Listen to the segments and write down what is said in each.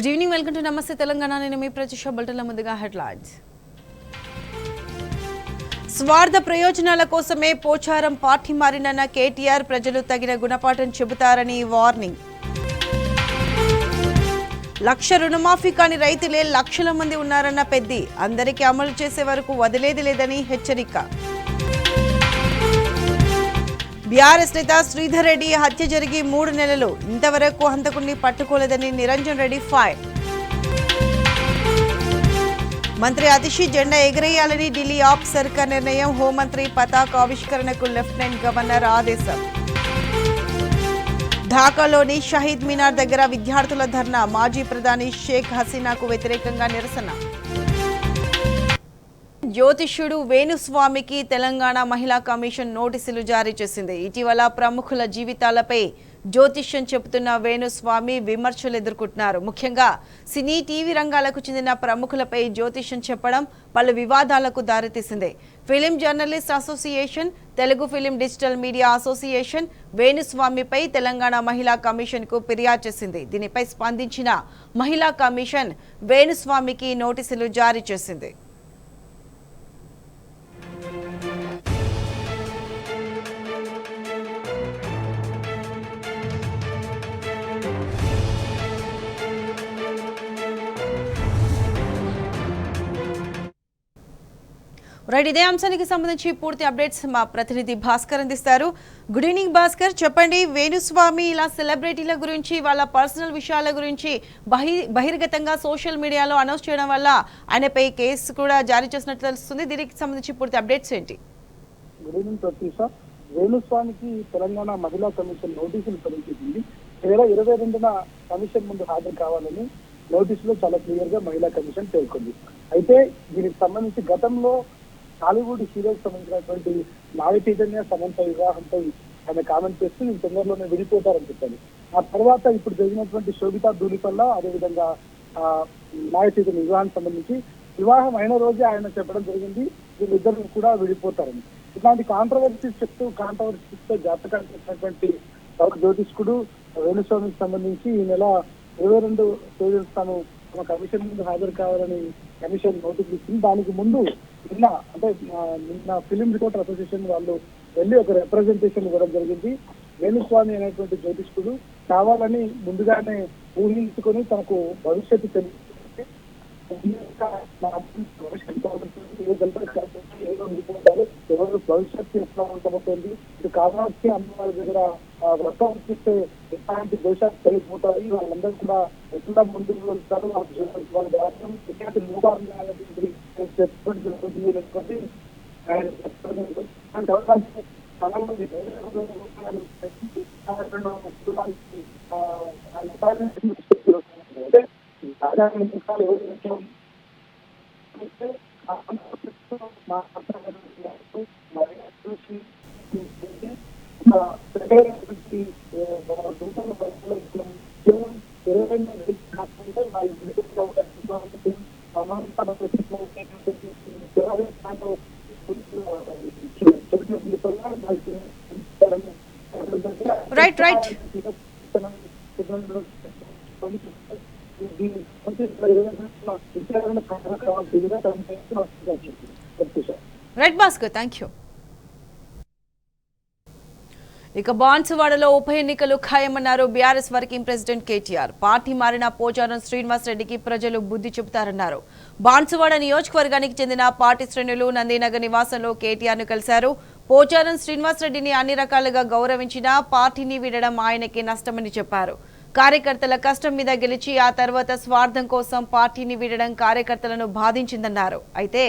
Good evening, welcome to నమస్తే తెలంగాణ. నేను మీ ప్రతిష్ట. బులెటిన్ల ముందుగా హెడ్లైన్స్. స్వార్థ ప్రయోజనాల కోసమే పోచారం పార్టీ మారినన్న కేటీఆర్, ప్రజలు తగిన గుణపాఠం చెబుతారని వార్నింగ్. లక్ష రుణమాఫీ కాని రైతులే లక్షల మంది ఉన్నారన్న పెద్ది, అందరికీ అమలు చేసే వరకు వదిలేది లేదని హెచ్చరిక. బీఆర్ఎస్ నేత శ్రీధర్ రెడ్డి హత్య జరిగి 3 నెలలు, ఇంతవరకు హంతకుడిని పట్టుకోలేదని నిరంజన్ రెడ్డి ఫైర్. మంత్రి అతిషి జెండా ఎగరేయాలని ఢిల్లీ ఆప్ సర్కార్ నిర్ణయం, హోంమంత్రి పతాక ఆవిష్కరణకు లెఫ్టినెంట్ గవర్నర్ ఆదేశం. ఢాకాలోని షహీద్ మినార్ దగ్గర విద్యార్థుల ధర్నా, మాజీ ప్రధాని షేక్ హసీనాకు వ్యతిరేకంగా నిరసన. జ్యోతిష్యుడు వేణుస్వామికి తెలంగాణ మహిళా కమిషన్ నోటీసులు జారీ చేసింది. ఇటీవల ప్రముఖుల జీవితాలపై జ్యోతిష్యం చెబుతున్న వేణుస్వామి విమర్శలు ఎదుర్కొంటున్నారు. ముఖ్యంగా సినీ, టీవీ రంగాలకు చెందిన ప్రముఖులపై జ్యోతిష్యం చెప్పడం పలు వివాదాలకు దారితీసింది. Film journalist association, Telugu film digital media association వేణుస్వామిపై తెలంగాణ మహిళా కమిషన్ కు ఫిర్యాదు చేసింది. దీనిపై స్పందించిన మహిళా కమిషన్ వేణుస్వామికి నోటీసులు జారీ చేసింది. రైట్, ఇదే అంశానికి సంబంధించి పూర్తి అప్డేట్స్ మా ప్రతినిధి భాస్కర్ అందిస్తారు. గుడ్ ఈవినింగ్ భాస్కర్, చెప్పండి. వేణుస్వామి ఇలా సెలబ్రిటీల గురించి, వాళ్ళ పర్సనల్ విషయాల గురించి బహిర్గతంగా సోషల్ మీడియాలో అనౌన్స్ చేయడం వల్ల ఆయనపై కేసు కూడా జారీ చేసినట్లు తెలుస్తుంది. దీనికి సంబంధించి పూర్తి అప్డేట్స్ ఏంటి? Good evening Pratisha. వేణుస్వామికి తెలంగాణ మహిళా కమిషన్ నోటీసులు పంపించింది. 2022న కమిషన్ ముందు హాజరు కావాలని నోటీసులో చాలా క్లియర్ గా మహిళా కమిషన్ పేర్కొంది. అయితే దీనికి సంబంధించి గతంలో టాలీవుడ్ హీరోకి సంబంధించినటువంటి నాగ చైతన్య, సమంత వివాహంపై ఆయన కామెంట్ చేస్తూ నేను తొందరలోనే విడిపోతారని చెప్పారు. ఆ తర్వాత ఇప్పుడు జరిగినటువంటి శోభితా ధూళిపల్ల, అదేవిధంగా నాగ చైతన్య వివాహానికి సంబంధించి వివాహం అయిన రోజే ఆయన చెప్పడం జరిగింది వీళ్ళిద్దరు కూడా విడిపోతారని. ఇట్లాంటి కాంట్రవర్సీస్తో జాతకాలు చేసినటువంటి ఒక జ్యోతిష్కుడు వేణుస్వామికి సంబంధించి ఈ నెల 22 తేదీన తాను తమ కమిషన్ ముందు హాజరు కావాలని కమిషన్ నోటీసులు ఇచ్చింది. దానికి ముందు నిన్న ఫిలిం రిపోర్టర్ అసోసియేషన్ వాళ్ళు వెళ్ళి ఒక రిప్రజెంటేషన్ ఇవ్వడం జరిగింది. వేణుస్వామి అనేటువంటి జ్యోతిష్కుడు కావాలని ముందుగానే ఊహించుకొని తనకు భవిష్యత్తు ఎవరు భవిష్యత్తు ఎట్లా ఉండబోతుంది, ఇది కావాల్సి అమ్మవారి దగ్గర వ్రతం ఇస్తే ఎట్లాంటి దోషాలు కలిగిపోతాయి, వాళ్ళందరూ కూడా ఎట్లా ముందుకు వెళ్తారు, వాళ్ళ వ్యాసం ఎట్లాంటి చాలా మంది right right right Bhaskar, thank you. ఇక బాన్సువాడలో ఉప ఎన్నికలు ఖాయమన్నారు BRS working president KTR. Party మారిన పోచారం శ్రీనివాస్ రెడ్డికి ప్రజలు బుద్ధి చెబుతారన్నారు. బాన్సువాడ నియోజకవర్గానికి చెందిన పార్టీ శ్రేణులు నందినగర్ నివాసంలో కేటీఆర్ ను కలిశారు. పోచారం శ్రీనివాస్ రెడ్డిని అన్ని రకాలుగా గౌరవించినా పార్టీని వీడడం ఆయనకి నష్టమని చెప్పారు. కార్యకర్తల కష్టం మీద గెలిచి ఆ తర్వాత స్వార్థం కోసం పార్టీని వీడడం కార్యకర్తలను బాధించిందన్నారు. అయితే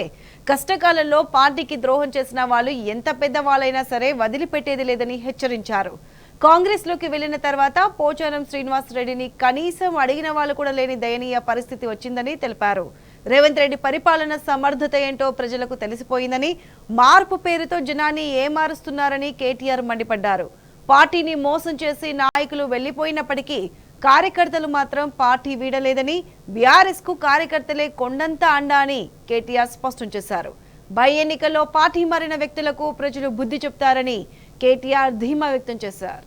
కష్టకాలంలో పార్టీకి ద్రోహం చేసిన వాళ్ళు ఎంత పెద్దవాళ్ళైనా సరే వదిలిపెట్టేది లేదని హెచ్చరించారు. కాంగ్రెస్ లోకి వెళ్లిన తర్వాత పోచారం శ్రీనివాస్ రెడ్డిని కనీసం అడిగిన వాళ్ళు కూడా లేని దయనీయ పరిస్థితి వచ్చిందని తెలిపారు. రేవంత్ రెడ్డి పరిపాలన సమర్థత ఏంటో ప్రజలకు తెలిసిపోయిందని, మార్పు పేరుతో జనాన్ని ఏమారుస్తున్నారని కేటీఆర్ మండిపడ్డారు. పార్టీని మోసం చేసి నాయకులు వెళ్లిపోయినప్పటికీ కార్యకర్తలు మాత్రం పార్టీ వీడలేదని, బీఆర్ఎస్ కు కార్యకర్తలే కొండంత అండా అని కేటీఆర్ స్పష్టం చేశారు. బై ఎన్నికల్లో పార్టీ మారిన వ్యక్తులకు ప్రజలు బుద్ధి చెప్తారని కేటీఆర్ ధీమా వ్యక్తం చేశారు.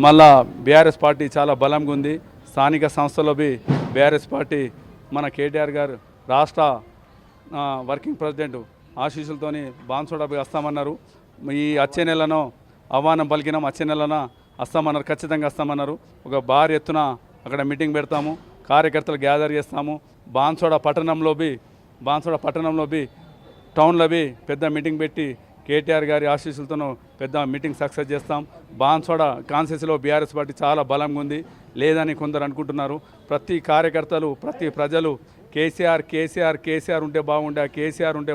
మళ్ళా బీఆర్ఎస్ పార్టీ చాలా బలంగా ఉంది. స్థానిక సంస్థలో బీఆర్ఎస్ పార్టీ మన కేటీఆర్ గారు రాష్ట్ర వర్కింగ్ ప్రెసిడెంట్ ఆశీస్సులతోని బాన్సోడపై వస్తామన్నారు. ఈ వచ్చే నెలను ఆహ్వానం పలికినాం. వచ్చే నెలన వస్తామన్నారు, ఖచ్చితంగా వస్తామన్నారు. ఒక భారీ ఎత్తున అక్కడ మీటింగ్ పెడతాము, కార్యకర్తలు గ్యాదర్ చేస్తాము. బాన్సోడ పట్టణంలో టౌన్లో పెద్ద మీటింగ్ పెట్టి కేటీఆర్ గారి ఆశీస్సులతో పెద్ద మీటింగ్ సక్సెస్ చేస్తాం. బాన్సోడ కాన్స్టిట్యూన్సీలో బీఆర్ఎస్ పార్టీ చాలా బలంగా ఉంది లేదని కొందరు అనుకుంటున్నారు. ప్రతి కార్యకర్తలు, ప్రతి ప్రజలు కేసీఆర్ ఉంటే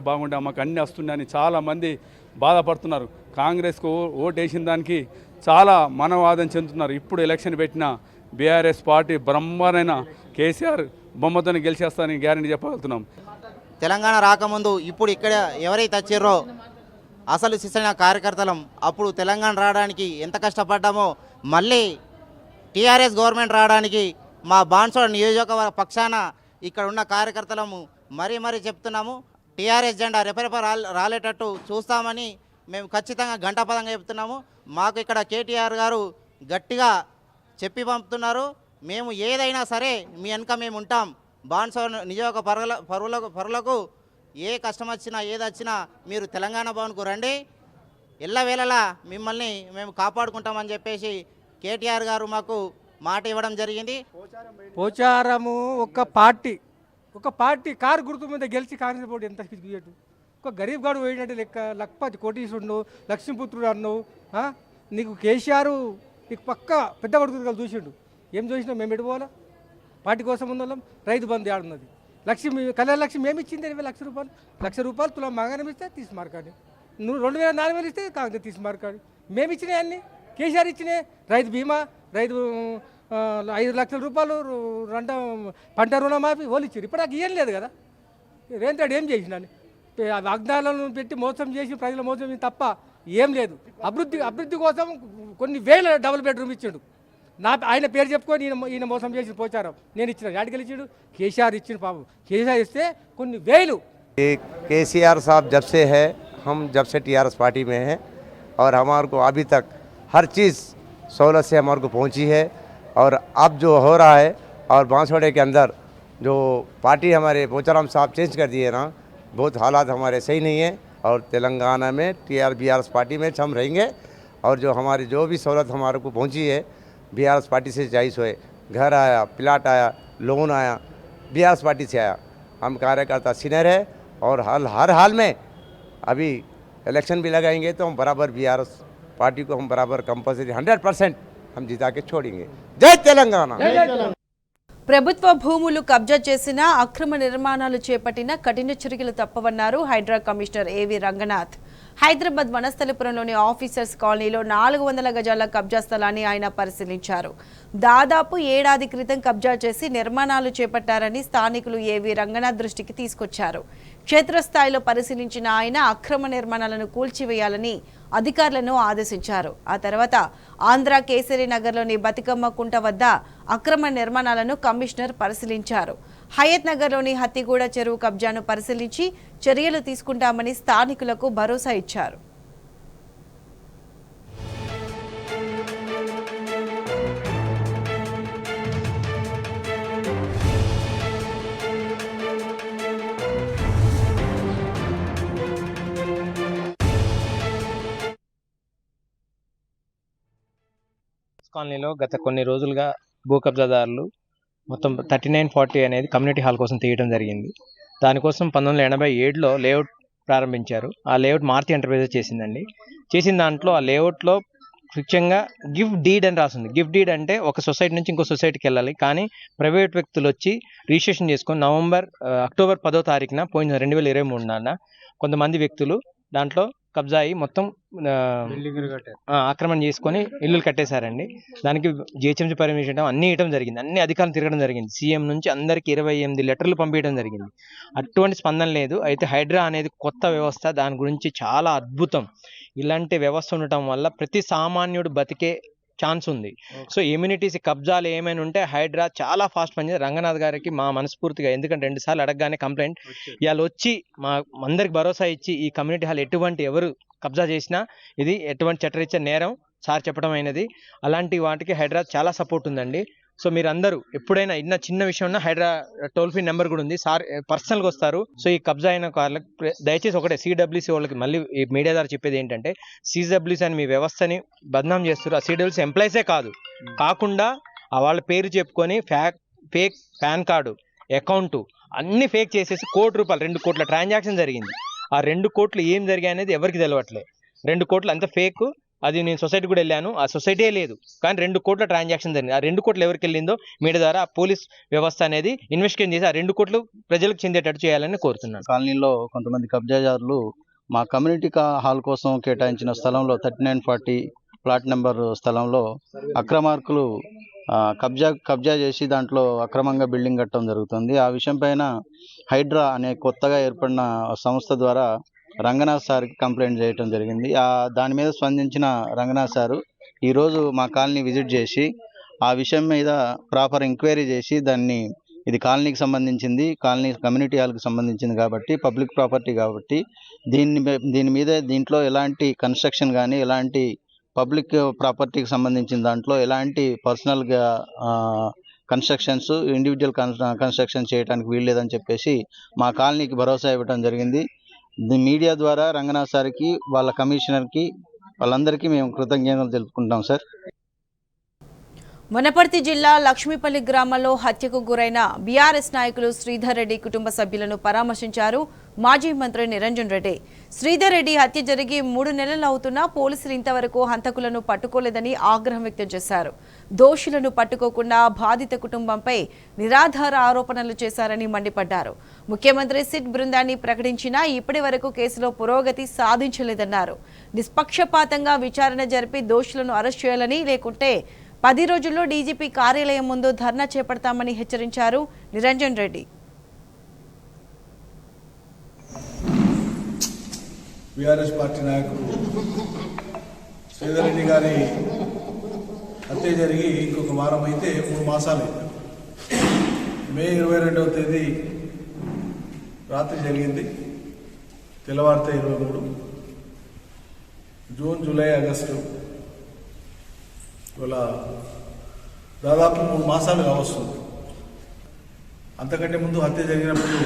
బాగుండే మాకు అన్నీ వస్తున్నాయని చాలామంది బాధపడుతున్నారు. కాంగ్రెస్కు ఓటేసిన దానికి చాలా మనవాదం చెందుతున్నారు. ఇప్పుడు ఎలక్షన్ పెట్టిన బీఆర్ఎస్ పార్టీ బ్రహ్మమైన కేసీఆర్ బొమ్మతోనే గెలిచేస్తారని గ్యారెంటీ చెప్పగలుగుతున్నాం. తెలంగాణ రాకముందు ఇప్పుడు ఇక్కడ ఎవరైతే వచ్చారో అసలు శిక్షణ కార్యకర్తలం అప్పుడు తెలంగాణ రావడానికి ఎంత కష్టపడ్డామో మళ్ళీ టీఆర్ఎస్ గవర్నమెంట్ రావడానికి మా బాన్సోడ నియోజకవర్గ పక్షాన ఇక్కడ ఉన్న కార్యకర్తలము మరీ చెప్తున్నాము. టీఆర్ఎస్ జెండా రెపరెప రాలేటట్టు చూస్తామని మేము ఖచ్చితంగా గంటాపదంగా చెప్తున్నాము. మాకు ఇక్కడ కేటీఆర్ గారు గట్టిగా చెప్పి పంపుతున్నారు. మేము ఏదైనా సరే మీ వెనక మేము ఉంటాం. బాన్సోడ నియోజక పరులకు ఏ కష్టం వచ్చినా ఏదొచ్చినా మీరు తెలంగాణ భవన్కు రండి, ఎల్లవేళలా మిమ్మల్ని మేము కాపాడుకుంటామని చెప్పేసి కేటీఆర్ గారు మాకు మాట ఇవ్వడం జరిగింది. పోచారము ఒక పార్టీ కారు గుర్తు మీద గెలిచి కాంగ్రెస్ పోటీ ఎంత క్రికెట్ ఒక గరీబ్ గాడు పోయినట్టు లెక్క. లక్పతి కోటీశ్వరుడు లక్ష్మీపుత్రుడు అన్నావు. నీకు కేసీఆర్ నీకు పక్క పెద్ద కొడుకు చూసిండు. ఏం చూసినా మేము ఎడిపోవాలా? పార్టీ కోసం ఉన్నోళ్ళం. రైతు బంధు ఆడున్నది. కళ్యాణ లక్ష్మి మేము ఇచ్చింది 20 లక్ష రూపాయలు తులా మంగారం ఇస్తే తీసి మార్కాడి. నువ్వు 2000-4000 ఇస్తే కాంగ్రెస్ తీసి మార్కాడి. మేము ఇచ్చినాయి అన్నీ కేసీఆర్ ఇచ్చినాయి. రైతు బీమా, రైతు 5 లక్షల రూపాయలు పంట రుణమాఫీ వాళ్ళు ఇచ్చారు. ఇప్పుడు నాకు ఏం లేదు కదా. రేంద్ర రెడ్డి ఏం చేసినాను? వాగ్దానాలను పెట్టి మోసం చేసి ప్రజల మోసం తప్ప ఏం లేదు. అభివృద్ధి కోసం కొన్ని వేల డబుల్ బెడ్రూమ్ ఇచ్చాడు. ఆయన పేరు చెప్పుకొని ఈయన మోసం చేసి పోచారు. నేను ఇచ్చిన యాడికి ఇచ్చాడు? కేసీఆర్ ఇచ్చిన పాపం. కేసీఆర్ ఇస్తే కొన్ని వేలు. केसीआर साहब जब से टीआरएस पार्टी में हैं और हमारे को अभी तक हर चीज़ सहूलत से हमारे को पहुंची है. और अब जो हो रहा है और बांसवाड़े के अंदर जो पार्टी हमारे पोचाराम साहब चेंज कर दिए ना, बहुत हालात हमारे सही नहीं है. और तेलंगाना में बीआरएस पार्टी में हम रहेंगे. और जो हमारी जो भी सहूलत हमारे को पहुंची है बीआरएस पार्टी से चाहिए हुए, घर आया, प्लाट आया, लोन आया, बीआरएस पार्टी से आया. हम कार्यकर्ता सीनियर है और हर हाल में अभी इलेक्शन भी लगाएंगे तो हम बराबर बीआरएस पार्टी को हम बराबर कंपल्सरी 100% हम जिता के छोड़ेंगे. जय तेलंगाना. ప్రభుత్వ భూములు కబ్జా చేసిన, అక్రమ నిర్మాణాలు చేపట్టిన కఠిన చర్యలు తప్పవన్నారు హైడ్రా కమిషనర్ ఏవి రంగనాథ్. హైదరాబాద్ వనస్థలిపురంలోని ఆఫీసర్స్ కాలనీలో 400 గజాల కబ్జా స్థలాన్ని ఆయన పరిశీలించారు. దాదాపు ఏడాది క్రితం కబ్జా చేసి నిర్మాణాలు చేపట్టారని స్థానికులు ఏవి రంగనాథ్ దృష్టికి తీసుకొచ్చారు. క్షేత్రస్థాయిలో పరిశీలించిన ఆయన అక్రమ నిర్మాణాలను కూల్చివేయాలని అధికారులను ఆదేశించారు. ఆ తర్వాత ఆంధ్ర కేసరి నగర్లోని బతికమ్మ కుంట వద్ద అక్రమ నిర్మాణాలను కమిషనర్ పరిశీలించారు. హయత్ నగర్లోని హత్తిగూడ చెరువు కబ్జాను పరిశీలించి చర్యలు తీసుకుంటామని స్థానికులకు భరోసా ఇచ్చారు. కాలనీలో గత కొన్ని రోజులుగా భూ కబ్జాదారులు మొత్తం 3940 అనేది కమ్యూనిటీ హాల్ కోసం తీయడం జరిగింది. దానికోసం 1987లో లేఅవుట్ ప్రారంభించారు. ఆ లేఅవుట్ మారుతి ఎంటర్ప్రైజెస్ చేసిందండి. చేసిన దాంట్లో ఆ లేఅవుట్లో ముఖ్యంగా గిఫ్ట్ డీడ్ అని రాసింది. గిఫ్ట్ డీడ్ అంటే ఒక సొసైటీ నుంచి ఇంకో సొసైటీకి వెళ్ళాలి, కానీ ప్రైవేట్ వ్యక్తులు వచ్చి రిజిస్ట్రేషన్ చేసుకొని అక్టోబర్ 10వ తారీఖున పోయిన 2023 కొంతమంది వ్యక్తులు దాంట్లో కబ్జా అయ్యి మొత్తం ఆక్రమణ చేసుకొని ఇల్లులు కట్టేశారండి. దానికి జిహెచ్ఎంసీ పర్మిషన్ అన్ని ఇవ్వడం జరిగింది. అన్ని అధికారులు తిరగడం జరిగింది. సీఎం నుంచి అందరికి 28 లెటర్లు పంపించడం జరిగింది. అటువంటి స్పందన లేదు. అయితే హైడ్రా అనేది కొత్త వ్యవస్థ, దాని గురించి చాలా అద్భుతం. ఇలాంటి వ్యవస్థ ఉండటం వల్ల ప్రతి సామాన్యుడు బతికే ఛాన్స్ ఉంది. సో ఇమ్యూనిటీస్ కబ్జాలు ఏమైనా ఉంటే హైడ్రా చాలా ఫాస్ట్ పనిచేది. రంగనాథ్ గారికి మా మనస్ఫూర్తిగా, ఎందుకంటే 2 సార్లు అడగగానే కంప్లైంట్ ఇవాళ వచ్చి మా అందరికి భరోసా ఇచ్చి ఈ కమ్యూనిటీ హాల్ ఎవరు కబ్జా చేసినా ఇది ఎటువంటి చట్టరీత్యా నేరం, సార్ చెప్పడం అయినది. అలాంటి వాటికి హైడ్రా చాలా సపోర్ట్ ఉందండి. సో మీరు అందరూ ఎప్పుడైనా ఇన్న చిన్న విషయం ఉన్నా హైడ్రా టోల్ ఫ్రీ నెంబర్ కూడా ఉంది. సార్ పర్సనల్గా వస్తారు. సో ఈ కబ్జా అయిన కార్లకు దయచేసి ఒకటే సిడబ్ల్యూసీ వాళ్ళకి మళ్ళీ ఈ మీడియా ద్వారా చెప్పేది ఏంటంటే, సిడబ్ల్యూసీ అని మీ వ్యవస్థని బద్నాం చేస్తారు. ఆ సిడబ్ల్యూసీ ఎంప్లాయీసే కాకుండా వాళ్ళ పేరు చెప్పుకొని ఫేక్ పాన్ కార్డు, అకౌంటు అన్ని ఫేక్ చేసేసి ₹1 2 కోట్ల ట్రాన్సాక్షన్ జరిగింది. ఆ 2 కోట్లు ఏం జరిగాయి అనేది ఎవరికి తెలియట్లేదు. 2 కోట్లు అంత ఫేక్. అది నేను సొసైటీ కూడా వెళ్ళాను, ఆ సొసైటీయే లేదు, కానీ 2 కోట్ల ట్రాన్సాక్షన్ జరిగింది. ఆ 2 కోట్లు ఎవరికి వెళ్ళిందో మీడియా ద్వారా పోలీస్ వ్యవస్థ అనేది ఇన్వెస్టిగేషన్ చేసి ఆ 2 కోట్లు ప్రజలకు చెందేటట్టు చేయాలని కోరుతున్నాను. కాలనీలో కొంతమంది కబ్జాదారులు మా కమ్యూనిటీ హాల్ కోసం కేటాయించిన స్థలంలో 3940 ప్లాట్ నెంబర్ స్థలంలో అక్రమార్కులు కబ్జా చేసి దాంట్లో అక్రమంగా బిల్డింగ్ కట్టడం జరుగుతుంది. ఆ విషయం పైన హైడ్రా అనే కొత్తగా ఏర్పడిన సంస్థ ద్వారా రంగనాథ్ సార్కి కంప్లైంట్ చేయడం జరిగింది. దాని మీద స్పందించిన రంగనాథ్ సారు ఈరోజు మా కాలనీ విజిట్ చేసి ఆ విషయం మీద ప్రాపర్ ఎంక్వైరీ చేసి ఇది కాలనీకి సంబంధించింది, కాలనీ కమ్యూనిటీ హాల్కి సంబంధించింది కాబట్టి పబ్లిక్ ప్రాపర్టీ కాబట్టి దీంట్లో ఎలాంటి కన్స్ట్రక్షన్ కానీ ఎలాంటి పబ్లిక్ ప్రాపర్టీకి సంబంధించిన దాంట్లో ఎలాంటి పర్సనల్గా కన్స్ట్రక్షన్స్ ఇండివిజువల్ కన్స్ట్రక్షన్ చేయడానికి వీల్లేదని చెప్పేసి మా కాలనీకి భరోసా ఇవ్వడం జరిగింది. మీడియా ద్వారా రంగనాథ్ సార్కి, వాళ్ళ కమిషనర్కి, వాళ్ళందరికీ మేము కృతజ్ఞతలు తెలుపుకుంటాం సార్. వనపర్తి జిల్లా లక్ష్మీపల్లి గ్రామంలో హత్యకు గురైన బీఆర్ఎస్ నాయకులు శ్రీధర్ రెడ్డి కుటుంబ సభ్యులను పరామర్శించారు మాజీ మంత్రి నిరంజన్ రెడ్డి. శ్రీధర్ రెడ్డి హత్య జరిగి 3 నెలలు అవుతున్నా పోలీసులు ఇంతవరకు హంతకులను పట్టుకోలేదని ఆగ్రహం వ్యక్తం చేశారు. దోషులను పట్టుకోకుండా బాధిత కుటుంబంపై నిరాధార ఆరోపణలు చేశారని మండిపడ్డారు. ముఖ్యమంత్రి సిట్ బృందాన్ని ప్రకటించినా ఇప్పటి వరకు కేసులో పురోగతి సాధించలేదన్నారు. నిష్పక్షపాతంగా విచారణ జరిపి దోషులను అరెస్ట్ చేయాలని, లేకుంటే 10 రోజుల్లో డీజీపీ కార్యాలయం ముందు ధర్నా చేపడతామని హెచ్చరించారు నిరంజన్ రెడ్డి. బీఆర్ఎస్ పార్టీ నాయకుడు శ్రీధర్ రెడ్డి గారి హత్య జరిగి ఇంకొక వారం అయితే 3 మాసాలు అయింది. మే 22వ తేదీ రాత్రి జరిగింది, తెల్లవారితే 23. జూన్, జూలై, ఆగస్టు ఇలా దాదాపు 3 మాసాలు కావస్తుంది. అంతకంటే ముందు హత్య జరిగినప్పుడు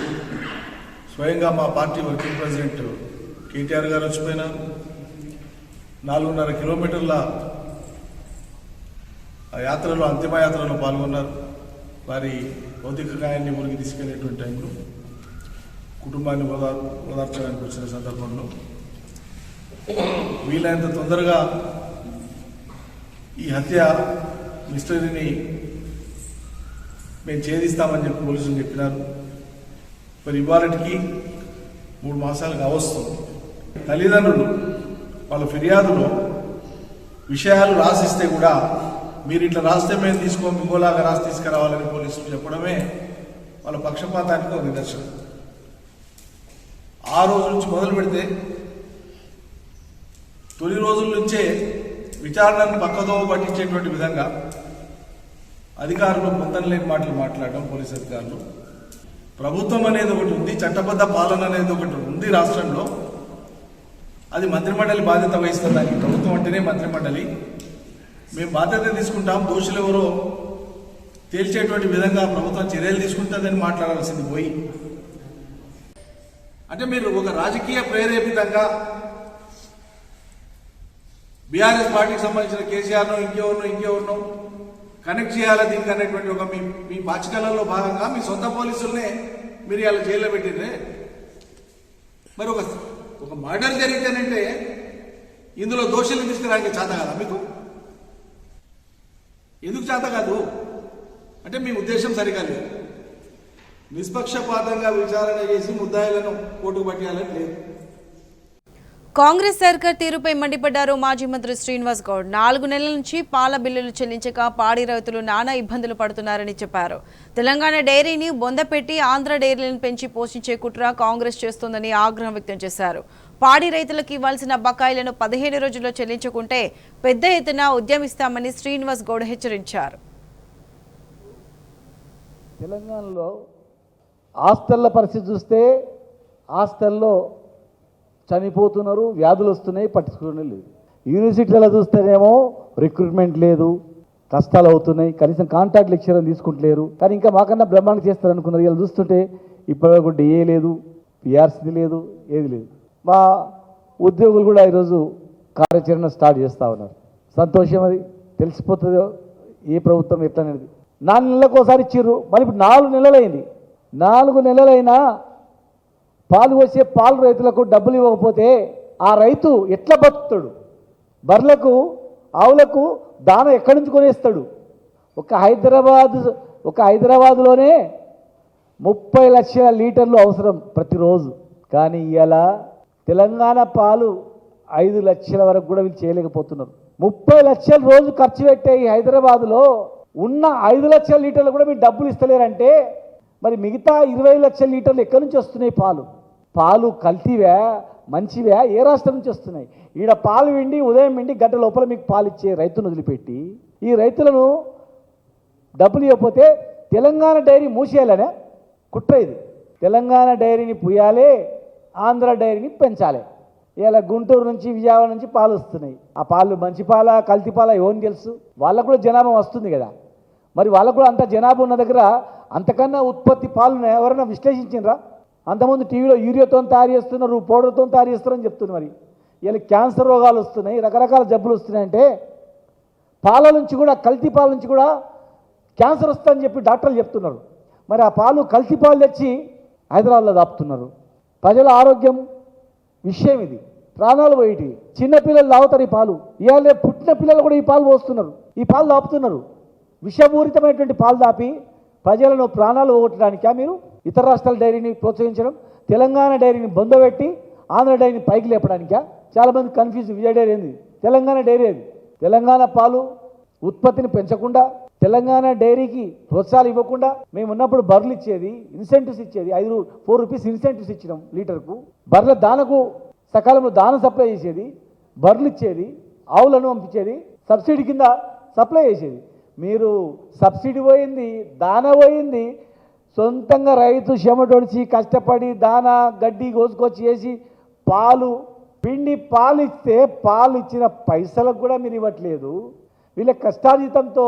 స్వయంగా మా పార్టీ వర్కింగ్ ప్రెసిడెంట్ కేటీఆర్ గారు వచ్చిపోయినారు. 4.5 కిలోమీటర్ల యాత్రలో, అంతిమ యాత్రలో పాల్గొన్నారు. వారి భౌతిక గాయాన్ని ఊరికి తీసుకెళ్లేటువంటి టైంలో కుటుంబాన్ని ఓదార్చడానికి వచ్చిన సందర్భంలో వీలైనంత తొందరగా ఈ హత్య మిస్టరీని మేము ఛేదిస్తామని చెప్పి పోలీసులు చెప్పినారు. మరి ఇవాళకి 3 మాసాలు కావస్తుంది. తల్లిదండ్రులు వాళ్ళ ఫిర్యాదులో విషయాలు రాసిస్తే కూడా మీరు ఇట్లా రాస్తే మేము తీసుకోం, ఇంకోలాగా రాసి తీసుకురావాలని పోలీసులు చెప్పడమే వాళ్ళ పక్షపాతానికి ఒక నిదర్శనం. ఆ రోజు నుంచి మొదలు పెడితే తొలి రోజుల నుంచే విచారణను పక్కదో పట్టించేటువంటి విధంగా అధికారులు పొందలేని మాటలు మాట్లాడడం, పోలీసు అధికారులు. ప్రభుత్వం అనేది ఒకటి ఉంది, చట్టబద్ధ పాలన అనేది ఒకటి ఉంది రాష్ట్రంలో. అది మంత్రిమండలి బాధ్యత వహిస్తుంది. దానికి ప్రభుత్వం అంటేనే మంత్రిమండలి. మేము బాధ్యత తీసుకుంటాం, దోషులు ఎవరో తేల్చేటువంటి విధంగా ప్రభుత్వం చర్యలు తీసుకుంటుందని మాట్లాడాల్సింది పోయి, అంటే మీరు ఒక రాజకీయ ప్రేరేపితంగా బీఆర్ఎస్ పార్టీకి సంబంధించిన కేసీఆర్ను ఇంకెవరినో కనెక్ట్ చేయాలా దీనికి అనేటువంటి ఒక మీ పాచికలలో భాగంగా మీ సొంత పోలీసులనే మీరు ఇలా జైల్లో పెట్టిండ్రే. మరి ఒక మర్డర్ జరిగితేనంటే ఇందులో దోషులను తీసుకురానికి చేత కాదా మీకు? ఎందుకు చేత కాదు అంటే మీ ఉద్దేశం సరిగా లేదు. నిష్పక్షపాతంగా విచారణ చేసి ముద్దాయిలను కోర్టుకు పట్టేయాలని లేదు. కాంగ్రెస్ సర్కార్ తీరుపై మండిపడ్డారు మాజీ మంత్రి శ్రీనివాస్ గౌడ్. 4 నెలల నుంచి పాల బిల్లులు చెల్లించక పాడి రైతులు నానా ఇబ్బందులు పడుతున్నారని చెప్పారు. తెలంగాణ డైరీని బొందపెట్టి ఆంధ్ర డైరీలను పెంచి పోషించే కుట్ర కాంగ్రెస్ చేస్తోందని ఆగ్రహం వ్యక్తం చేశారు. పాడి రైతులకు ఇవ్వాల్సిన బకాయిలను 15 రోజుల్లో చెల్లించకుంటే పెద్ద ఎత్తున ఉద్యమిస్తామని శ్రీనివాస్ గౌడ్ హెచ్చరించారు. తెలంగాణలో హాస్టళ్ల పరిస్థితి చూస్తే హాస్టల్లో చనిపోతున్నారు, వ్యాధులు వస్తున్నాయి, పట్టించుకోవడం లేదు. యూనివర్సిటీలలో చూస్తేనేమో రిక్రూట్మెంట్ లేదు, కష్టాలు అవుతున్నాయి, కనీసం కాంట్రాక్ట్ లెక్చరర్ తీసుకుంటలేరు. కానీ ఇంకా మాకన్నా బ్రహ్మాండం చేస్తారు అనుకున్నారు. ఇలా చూస్తుంటే ఇప్పటివరకు డిఏ లేదు, పిఆర్సీ లేదు, ఏది లేదు. మా ఉద్యోగులు కూడా ఈరోజు కార్యాచరణ స్టార్ట్ చేస్తూ ఉన్నారు. సంతోషం, అది తెలిసిపోతుందో ఏ ప్రభుత్వం ఎట్లా అనేది. 4 నెలలకు ఒకసారి ఇచ్చిర్రు, మరి ఇప్పుడు 4 నెలలైంది. 4 నెలలైనా పాలు వచ్చే పాలు రైతులకు డబ్బులు ఇవ్వకపోతే ఆ రైతు ఎట్లా బతుకుతాడు? బర్రెలకు ఆవులకు దాన ఎక్కడి నుంచి కొనేస్తాడు? ఒక హైదరాబాదులోనే 30 లక్షల లీటర్లు అవసరం ప్రతిరోజు. కానీ ఇవాళ తెలంగాణ పాలు 5 లక్షల వరకు కూడా వీళ్ళు చేయలేకపోతున్నారు. 30 లక్షలు రోజు ఖర్చు పెట్టే ఈ హైదరాబాదులో ఉన్న 5 లక్షల లీటర్లు కూడా మీరు డబ్బులు ఇస్తలేరంటే మరి మిగతా 20 లక్షల లీటర్లు ఎక్కడి నుంచి వస్తున్నాయి? పాలు కల్తీవా మంచివా? ఏ రాష్ట్రం నుంచి వస్తున్నాయి? ఈడ పాలు విండి ఉదయం విండి గంట లోపల మీకు పాలు ఇచ్చే రైతును వదిలిపెట్టి ఈ రైతులను డబ్బులు ఇవ్వకపోతే తెలంగాణ డైరీ మూసేయాలనే కుట్ర ఇది. తెలంగాణ డైరీని పుయ్యాలి, ఆంధ్ర డైరీని పెంచాలి. ఇలా గుంటూరు నుంచి విజయవాడ నుంచి పాలు వస్తున్నాయి. ఆ పాలు మంచి పాల కల్తీ పాల ఎవరిని తెలుసు? వాళ్ళకు కూడా జనాభా వస్తుంది కదా. మరి వాళ్ళకు కూడా అంత జనాభా ఉన్న దగ్గర అంతకన్నా ఉత్పత్తి పాలను ఎవరైనా విశ్లేషించినరా? అంతకుముందు టీవీలో యూరియాతో తయారు చేస్తున్నారు, పౌడర్తో తయారు చేస్తున్నారని చెప్తున్నారు. మరి ఇలా క్యాన్సర్ రోగాలు వస్తున్నాయి, రకరకాల జబ్బులు వస్తున్నాయంటే పాల నుంచి కూడా, కల్తీ పాల నుంచి కూడా క్యాన్సర్ వస్తుందని చెప్పి డాక్టర్లు చెప్తున్నారు. మరి ఆ పాలు కల్తీ పాలు తెచ్చి హైదరాబాద్లో దాపుతున్నారు. ప్రజల ఆరోగ్యం విషయం ఇది, ప్రాణాలు పోయేటి. చిన్నపిల్లలు తాగుతారు ఈ పాలు. ఇవాళ పుట్టిన పిల్లలు కూడా ఈ పాలు పోస్తున్నారు, ఈ పాలు దాపుతున్నారు. విషపూరితమైనటువంటి పాలు దాపి ప్రజలను ప్రాణాలు పోగొట్టడానికా మీరు ఇతర రాష్ట్రాల డైరీని ప్రోత్సహించడం? తెలంగాణ డైరీని బొందబెట్టి ఆంధ్ర డైరీని పైకి లేపడానికా? చాలామంది కన్ఫ్యూజ్. విజయ డైరీ ఏంది? తెలంగాణ డైరీ ఏది? తెలంగాణ పాలు ఉత్పత్తిని పెంచకుండా, తెలంగాణ డైరీకి ప్రోత్సాహాలు ఇవ్వకుండా, మేము ఉన్నప్పుడు బర్రెలు ఇచ్చేది, ఇన్సెంటివ్స్ ఇచ్చేది, 4 రూపీస్ ఇన్సెంటివ్స్ ఇచ్చినాం లీటర్కు. బర్రెల దానకు సకాలంలో దానం సప్లై చేసేది, బర్రెలు ఇచ్చేది, ఆవులను పంపించేది, సబ్సిడీ కింద సప్లై చేసేది. మీరు సబ్సిడీ పోయింది, దాన పోయింది, సొంతంగా రైతు చెమటొడిచి కష్టపడి దానా గడ్డి కోసుకొచ్చి వేసి పాలు పిండి పాలు ఇస్తే పాలు ఇచ్చిన పైసలకు కూడా మీరు ఇవ్వట్లేదు. వీళ్ళ కష్టార్జితంతో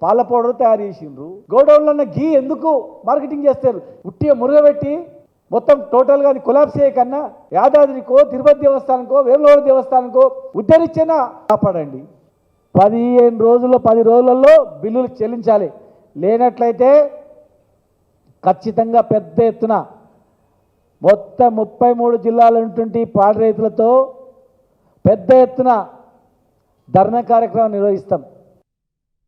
పాల పౌడర్ తయారు చేసిండ్రు. గోడౌన్లో గీ ఎందుకు మార్కెటింగ్ చేస్తారు? ఉట్టిగా మురుగబెట్టి మొత్తం టోటల్గా అది కొలాప్స్ చేయకన్నా యాదాద్రికో, తిరుపతి దేవస్థానంకో, వేములవాడ దేవస్థానంకో ఉద్ధరించేనా కాపాడండి. 10 రోజులలో బిల్లులు చెల్లించాలి. లేనట్లయితే ఖచ్చితంగా పెద్ద ఎత్తున మొత్తం 33 జిల్లాల ఉన్నటువంటి పాడి రైతులతో పెద్ద ఎత్తున ధర్నా కార్యక్రమం నిర్వహిస్తాం.